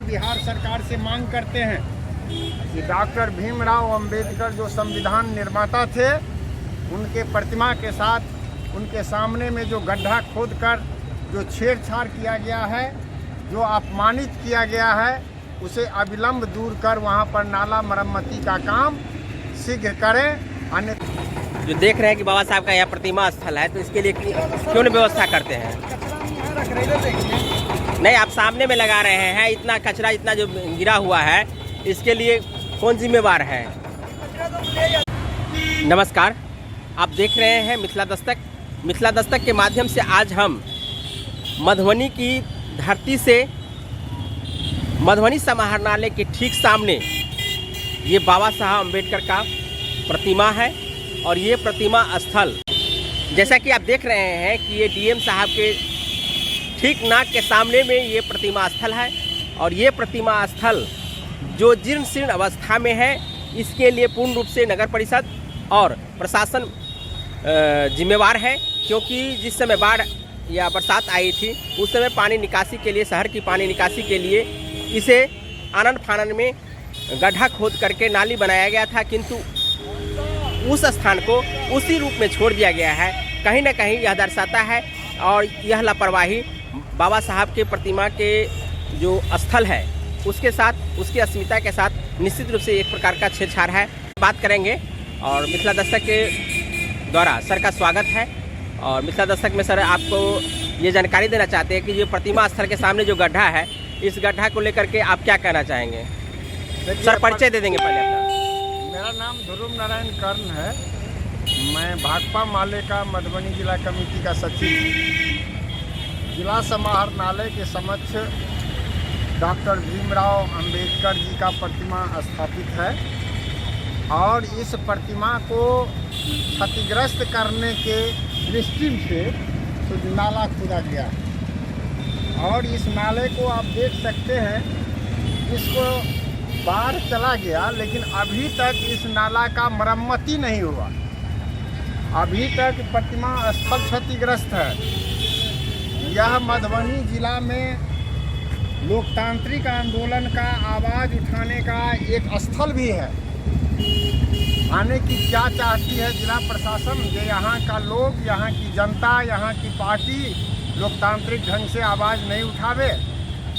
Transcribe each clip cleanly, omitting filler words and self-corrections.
बिहार सरकार से मांग करते हैं कि डॉक्टर भीमराव अंबेडकर जो संविधान निर्माता थे, उनके प्रतिमा के साथ उनके सामने में जो गड्ढा खोदकर जो छेड़छाड़ किया गया है, जो अपमानित किया गया है, उसे अविलंब दूर कर वहां पर नाला मरम्मती का काम शीघ्र करें। अन्यथा जो देख रहे हैं कि बाबा साहब का यहाँ प्रतिमा स्थल है, तो इसके लिए क्यों नहीं व्यवस्था करते हैं? नहीं, आप सामने में लगा रहे हैं, इतना कचरा इतना जो गिरा हुआ है, इसके लिए कौन जिम्मेवार है? नमस्कार, आप देख रहे हैं मिथिला दस्तक। मिथिला दस्तक के माध्यम से आज हम मधुबनी की धरती से मधुबनी समाहरणालय के ठीक सामने ये बाबा साहब अम्बेडकर का प्रतिमा है और ये प्रतिमा स्थल, जैसा कि आप देख रहे हैं कि ये डीएम साहब के ठीक नाक के सामने में ये प्रतिमा स्थल है। और ये प्रतिमा स्थल जो जीर्ण शीर्ण अवस्था में है, इसके लिए पूर्ण रूप से नगर परिषद और प्रशासन जिम्मेवार है, क्योंकि जिस समय बाढ़ या बरसात आई थी उस समय पानी निकासी के लिए, शहर की पानी निकासी के लिए इसे आनन फानन में गड्ढा खोद करके नाली बनाया गया था, किंतु उस स्थान को उसी रूप में छोड़ दिया गया है। कहीं ना कहीं यह दर्शाता है और यह लापरवाही बाबा साहब के प्रतिमा के जो स्थल है उसके साथ, उसकी अस्मिता के साथ निश्चित रूप से एक प्रकार का छेड़छाड़ है। बात करेंगे और मिथिला दस्तक के द्वारा सर का स्वागत है। और मिथिला दस्तक में सर आपको ये जानकारी देना चाहते हैं कि ये प्रतिमा स्थल के सामने जो गड्ढा है, इस गड्ढा को लेकर के आप क्या कहना चाहेंगे? सर परिचय दे देंगे पहले अपना। मेरा नाम ध्रुव नारायण कर्ण है। मैं भाकपा माले का मधुबनी जिला कमेटी का सचिव हूँ। जिला समाहरणालय के समक्ष डॉक्टर भीमराव अंबेडकर जी का प्रतिमा स्थापित है और इस प्रतिमा को क्षतिग्रस्त करने के दृष्टि से तो नाला खोदा गया और इस नाले को आप देख सकते हैं, इसको बाढ़ चला गया, लेकिन अभी तक इस नाला का मरम्मती नहीं हुआ। अभी तक प्रतिमा स्थल क्षतिग्रस्त है। यह मधुबनी जिला में लोकतांत्रिक आंदोलन का आवाज़ उठाने का एक स्थल भी है। आने की क्या चाहती है जिला प्रशासन, जो यहाँ का लोग, यहाँ की जनता, यहाँ की पार्टी लोकतांत्रिक ढंग से आवाज़ नहीं उठावे।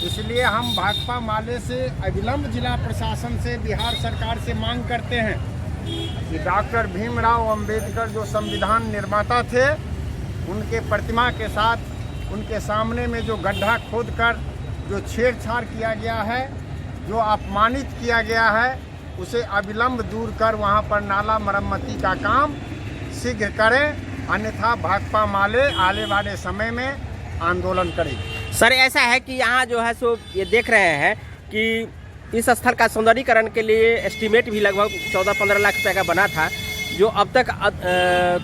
इसलिए हम भाकपा माले से अविलंब जिला प्रशासन से, बिहार सरकार से मांग करते हैं कि डॉक्टर भीमराव अंबेडकर जो संविधान निर्माता थे, उनके प्रतिमा के साथ उनके सामने में जो गड्ढा खोदकर जो छेड़छाड़ किया गया है, जो अपमानित किया गया है, उसे अविलंब दूर कर वहां पर नाला मरम्मती का काम शीघ्र करें। अन्यथा भाकपा माले आने वाले समय में आंदोलन करेगी। सर ऐसा है कि यहाँ जो है सो ये देख रहे हैं कि इस स्थल का सौंदर्यीकरण के लिए एस्टीमेट भी लगभग 14-15 लाख रुपए का बना था, जो अब तक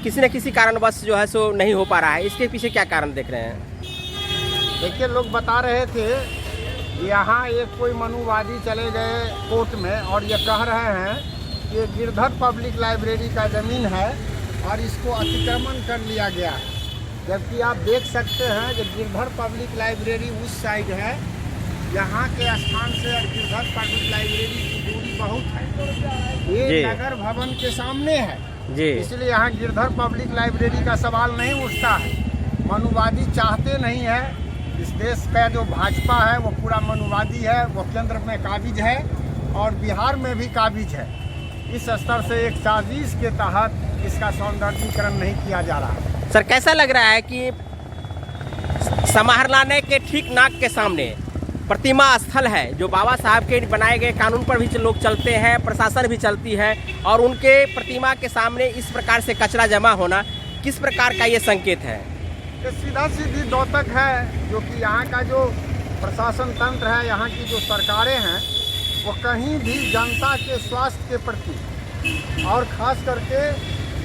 किसी न किसी कारणवश जो है सो नहीं हो पा रहा है। इसके पीछे क्या कारण देख रहे हैं? देखिए, लोग बता रहे थे यहाँ एक कोई मनुवादी चले गए कोर्ट में और ये कह रहे हैं कि गिरधर पब्लिक लाइब्रेरी का ज़मीन है और इसको अतिक्रमण कर लिया गया है। जबकि आप देख सकते हैं कि गिरधर पब्लिक लाइब्रेरी उस साइड है, यहाँ के स्थान से गिरधर पब्लिक लाइब्रेरी की दूरी बहुत है। ये नगर भवन के सामने है जी। इसलिए यहाँ गिरधर पब्लिक लाइब्रेरी का सवाल नहीं उठता है। मनुवादी चाहते नहीं है। इस देश का जो भाजपा है वो पूरा मनुवादी है, वो केंद्र में काबिज है और बिहार में भी काबिज है। इस स्तर से एक साजिश के तहत इसका सौंदर्यीकरण नहीं किया जा रहा। सर कैसा लग रहा है कि समाहरणालय के ठीक नाक के सामने प्रतिमा स्थल है, जो बाबा साहब के बनाए गए कानून पर भी लोग चलते हैं, प्रशासन भी चलती है, और उनके प्रतिमा के सामने इस प्रकार से कचरा जमा होना किस प्रकार का ये संकेत है? सीधा सीधी द्योतक है, जो कि यहाँ का जो प्रशासन तंत्र है, यहाँ की जो सरकारें हैं, वो कहीं भी जनता के स्वास्थ्य के प्रति और ख़ास करके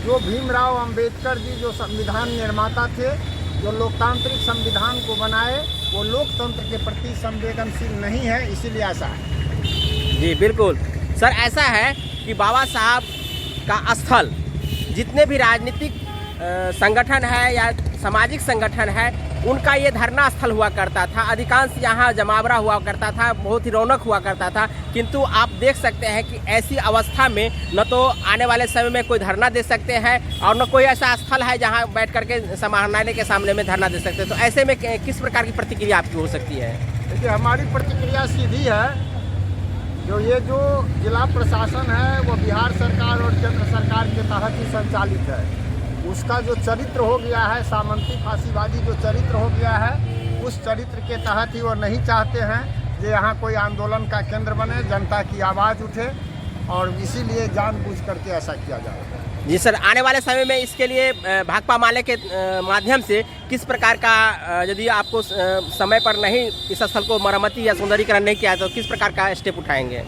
जो भीमराव अंबेडकर जी जो संविधान निर्माता थे, जो लोकतांत्रिक संविधान को बनाए, वो लोकतंत्र के प्रति संवेदनशील नहीं है। इसीलिए ऐसा है। जी बिल्कुल सर, ऐसा है कि बाबा साहब का स्थल जितने भी राजनीतिक संगठन है या सामाजिक संगठन है, उनका ये धरना स्थल हुआ करता था। अधिकांश यहाँ जमावड़ा हुआ करता था, बहुत ही रौनक हुआ करता था। किंतु आप देख सकते हैं कि ऐसी अवस्था में न तो आने वाले समय में कोई धरना दे सकते हैं और न कोई ऐसा स्थल है जहाँ बैठ करके समाहरणालय के सामने में धरना दे सकते हैं। तो ऐसे में किस प्रकार की प्रतिक्रिया आपकी हो सकती है? देखिए, हमारी प्रतिक्रिया सीधी है। जो जिला प्रशासन है वो बिहार सरकार और केंद्र सरकार के तहत ही संचालित है। उसका जो चरित्र हो गया है, सामंती फांसीवादी जो चरित्र हो गया है, उस चरित्र के तहत ही वो नहीं चाहते हैं कि यहाँ कोई आंदोलन का केंद्र बने, जनता की आवाज़ उठे, और इसीलिए जानबूझ करके ऐसा किया जाए। जी सर, आने वाले समय में इसके लिए भाकपा माले के माध्यम से किस प्रकार का, यदि आपको समय पर नहीं इस स्थल को मरम्मती या सुंदरीकरण नहीं किया तो किस प्रकार का स्टेप उठाएंगे?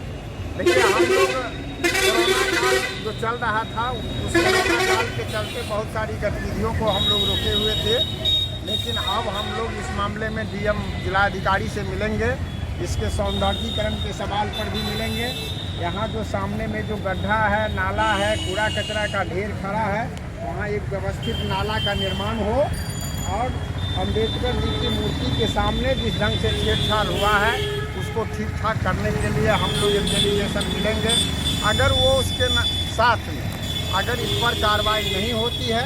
देखिए, हम लोग कोरोना काल जो चल रहा था उस कोरोना काल के चलते बहुत सारी गतिविधियों को हम लोग रोके हुए थे, लेकिन अब हम लोग इस मामले में डीएम जिलाधिकारी से मिलेंगे, इसके सौंदर्यीकरण के सवाल पर भी मिलेंगे। यहाँ जो सामने में जो गड्ढा है, नाला है, कूड़ा कचरा का ढेर खड़ा है, वहाँ एक व्यवस्थित नाला का निर्माण हो, और अंबेडकर जी की मूर्ति के सामने जिस ढंग से छेड़छाड़ हुआ है उसको ठीक ठाक करने के लिए हम लोग एक डेलीगेशन मिलेंगे। अगर वो उसके साथ में अगर इस पर कार्रवाई नहीं होती है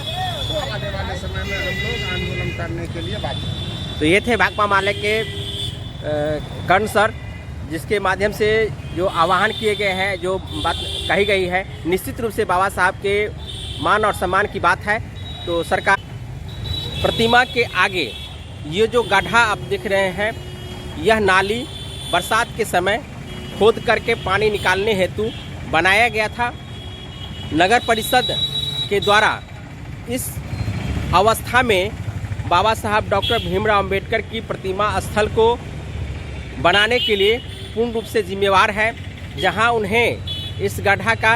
तो आने वाले समय में हम लोग आंदोलन करने के लिए बात। तो ये थे भाकपा माले के कर्ण सर, जिसके माध्यम से जो आह्वान किए गए हैं, जो बात कही गई है, निश्चित रूप से बाबा साहब के मान और सम्मान की बात है। तो सरकार प्रतिमा के आगे ये जो गड्ढा आप देख रहे हैं, यह नाली बरसात के समय खोद करके पानी निकालने हेतु बनाया गया था। नगर परिषद के द्वारा इस अवस्था में बाबा साहब डॉक्टर भीमराव अंबेडकर की प्रतिमा स्थल को बनाने के लिए पूर्ण रूप से जिम्मेवार है। जहां उन्हें इस गड्ढा का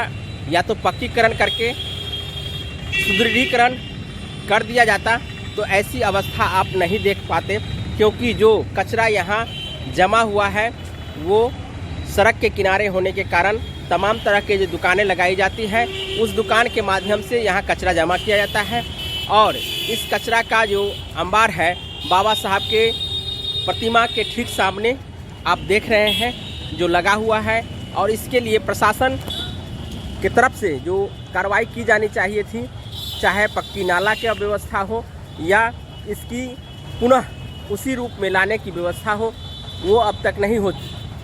या तो पक्कीकरण करके सुदृढ़ीकरण कर दिया जाता तो ऐसी अवस्था आप नहीं देख पाते, क्योंकि जो कचरा यहाँ जमा हुआ है वो सड़क के किनारे होने के कारण तमाम तरह के जो दुकानें लगाई जाती हैं, उस दुकान के माध्यम से यहाँ कचरा जमा किया जाता है। और इस कचरा का जो अंबार है बाबा साहब के प्रतिमा के ठीक सामने आप देख रहे हैं जो लगा हुआ है, और इसके लिए प्रशासन की तरफ से जो कार्रवाई की जानी चाहिए थी, चाहे पक्की नाला की व्यवस्था हो या इसकी पुनः उसी रूप में लाने की व्यवस्था हो, वो अब तक नहीं हो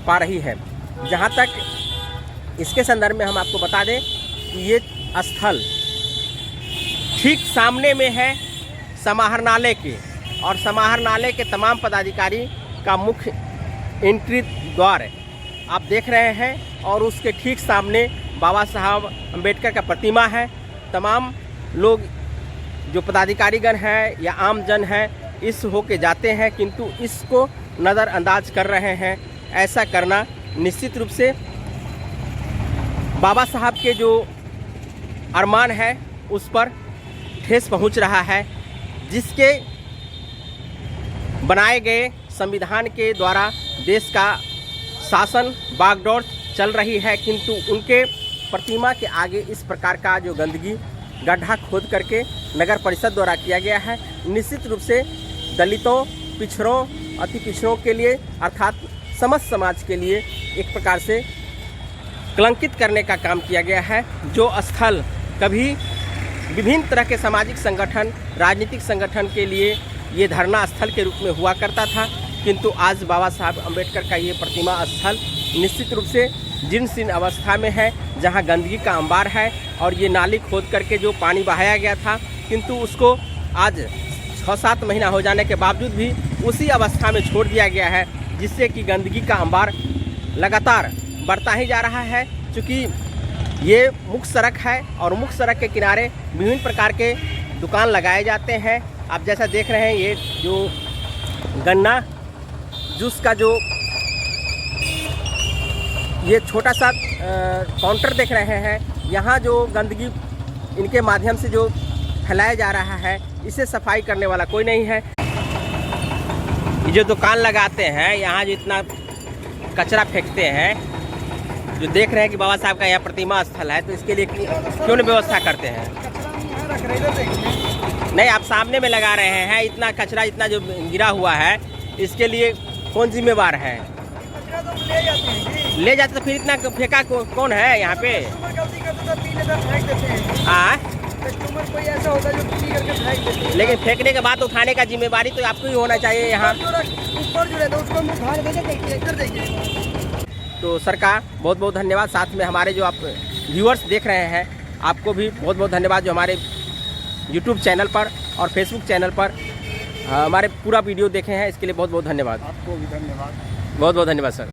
पा रही है। जहाँ तक इसके संदर्भ में हम आपको बता दें कि ये स्थल ठीक सामने में है समाहरणालय के, और समाहरणालय के तमाम पदाधिकारी का मुख्य एंट्री द्वार आप देख रहे हैं, और उसके ठीक सामने बाबा साहब अंबेडकर का प्रतिमा है। तमाम लोग जो पदाधिकारीगण हैं या आम जन हैं इस होके जाते हैं, किंतु इसको नज़रअंदाज कर रहे हैं। ऐसा करना निश्चित रूप से बाबा साहब के जो अरमान है उस पर ठेस पहुंच रहा है, जिसके बनाए गए संविधान के द्वारा देश का शासन बागडोर चल रही है, किंतु उनके प्रतिमा के आगे इस प्रकार का जो गंदगी गड्ढा खोद करके नगर परिषद द्वारा किया गया है, निश्चित रूप से दलितों, पिछड़ों, अति पिछड़ों के लिए अर्थात समस्त समाज के लिए एक प्रकार से कलंकित करने का काम किया गया है। जो स्थल कभी विभिन्न तरह के सामाजिक संगठन, राजनीतिक संगठन के लिए ये धरना स्थल के रूप में हुआ करता था, किंतु आज बाबा साहब अंबेडकर का ये प्रतिमा स्थल निश्चित रूप से जीर्ण शीर्ण अवस्था में है, जहां गंदगी का अंबार है। और ये नाली खोद करके जो पानी बहाया गया था, किंतु उसको आज 6-7 महीना हो जाने के बावजूद भी उसी अवस्था में छोड़ दिया गया है, जिससे कि गंदगी का अंबार लगातार बढ़ता ही जा रहा है। चूँकि ये मुख्य सड़क है और मुख्य सड़क के किनारे विभिन्न प्रकार के दुकान लगाए जाते हैं। आप जैसा देख रहे हैं, ये जो गन्ना जूस का जो ये छोटा सा काउंटर देख रहे हैं, यहाँ जो गंदगी इनके माध्यम से जो फैलाया जा रहा है, इसे सफाई करने वाला कोई नहीं है। ये जो दुकान लगाते हैं, यहाँ जो इतना कचरा फेंकते हैं, जो देख रहे हैं कि बाबा साहब का यहाँ प्रतिमा स्थल है, तो इसके लिए क्यों नहीं व्यवस्था करते हैं? नहीं, आप सामने में लगा रहे हैं, इतना कचरा इतना जो गिरा हुआ है, इसके लिए कौन जिम्मेवार है? कचरा तो ले जाते हैं जी। ले जाते तो फिर इतना फेंका कौन है यहाँ पे? कस्टमर गलती करते तो पी लेते हैं, फेंक देते हैं। हाँ, कस्टमर कोई ऐसा होता है जो पी करके फेंक देते हैं। लेकिन फेंकने के बाद उठाने का जिम्मेवारी तो आपको ही होना चाहिए यहाँ। ऊपर जो रहता है उसको हम उठा के देखिए, इधर देखिए। तो सर का बहुत बहुत धन्यवाद। साथ में हमारे जो आप व्यूअर्स देख रहे हैं, आपको भी बहुत बहुत धन्यवाद जो हमारे यूट्यूब चैनल पर और फेसबुक चैनल पर हमारे पूरा वीडियो देखे हैं, इसके लिए बहुत बहुत धन्यवाद। आपको भी धन्यवाद। बहुत बहुत धन्यवाद सर।